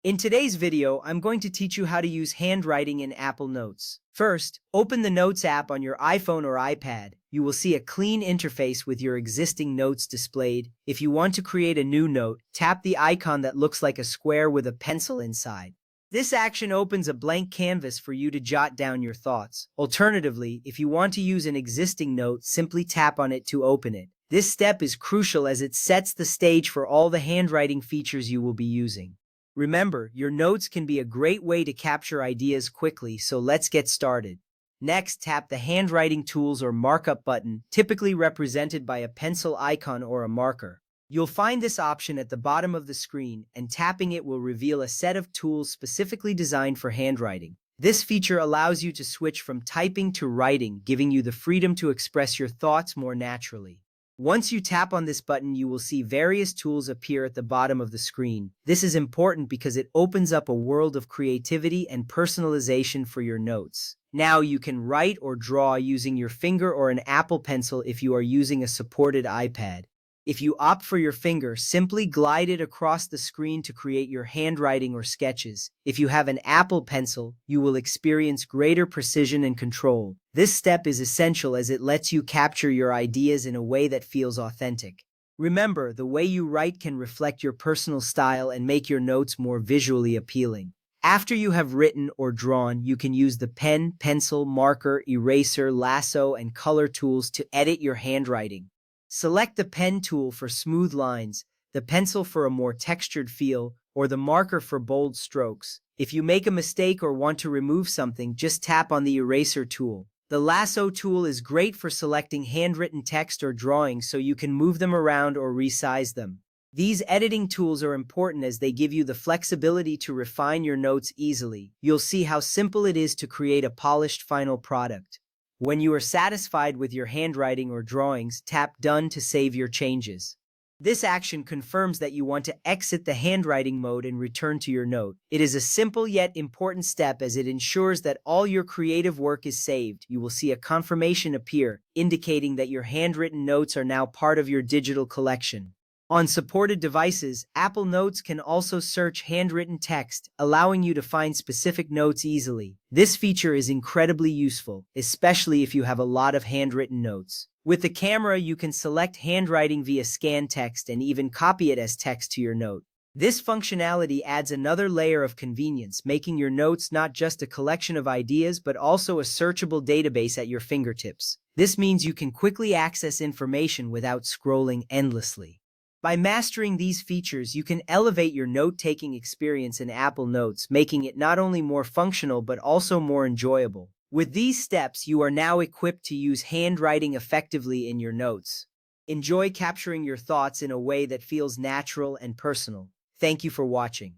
In today's video, I'm going to teach you how to use handwriting in Apple Notes. First, open the Notes app on your iPhone or iPad. You will see a clean interface with your existing notes displayed. If you want to create a new note, tap the icon that looks like a square with a pencil inside. This action opens a blank canvas for you to jot down your thoughts. Alternatively, if you want to use an existing note, simply tap on it to open it. This step is crucial as it sets the stage for all the handwriting features you will be using. Remember, your notes can be a great way to capture ideas quickly, so let's get started. Next, tap the Handwriting Tools or Markup button, typically represented by a pencil icon or a marker. You'll find this option at the bottom of the screen, and tapping it will reveal a set of tools specifically designed for handwriting. This feature allows you to switch from typing to writing, giving you the freedom to express your thoughts more naturally. Once you tap on this button, you will see various tools appear at the bottom of the screen. This is important because it opens up a world of creativity and personalization for your notes. Now you can write or draw using your finger or an Apple Pencil if you are using a supported iPad. If you opt for your finger, simply glide it across the screen to create your handwriting or sketches. If you have an Apple Pencil, you will experience greater precision and control. This step is essential as it lets you capture your ideas in a way that feels authentic. Remember, the way you write can reflect your personal style and make your notes more visually appealing. After you have written or drawn, you can use the pen, pencil, marker, eraser, lasso, and color tools to edit your handwriting. Select the pen tool for smooth lines, the pencil for a more textured feel, or the marker for bold strokes. If you make a mistake or want to remove something, just tap on the eraser tool. The lasso tool is great for selecting handwritten text or drawings so you can move them around or resize them. These editing tools are important as they give you the flexibility to refine your notes easily. You'll see how simple it is to create a polished final product. When you are satisfied with your handwriting or drawings, tap Done to save your changes. This action confirms that you want to exit the handwriting mode and return to your note. It is a simple yet important step as it ensures that all your creative work is saved. You will see a confirmation appear, indicating that your handwritten notes are now part of your digital collection. On supported devices, Apple Notes can also search handwritten text, allowing you to find specific notes easily. This feature is incredibly useful, especially if you have a lot of handwritten notes. With the camera, you can select handwriting via scan text and even copy it as text to your note. This functionality adds another layer of convenience, making your notes not just a collection of ideas but also a searchable database at your fingertips. This means you can quickly access information without scrolling endlessly. By mastering these features, you can elevate your note-taking experience in Apple Notes, making it not only more functional but also more enjoyable. With these steps, you are now equipped to use handwriting effectively in your notes. Enjoy capturing your thoughts in a way that feels natural and personal. Thank you for watching.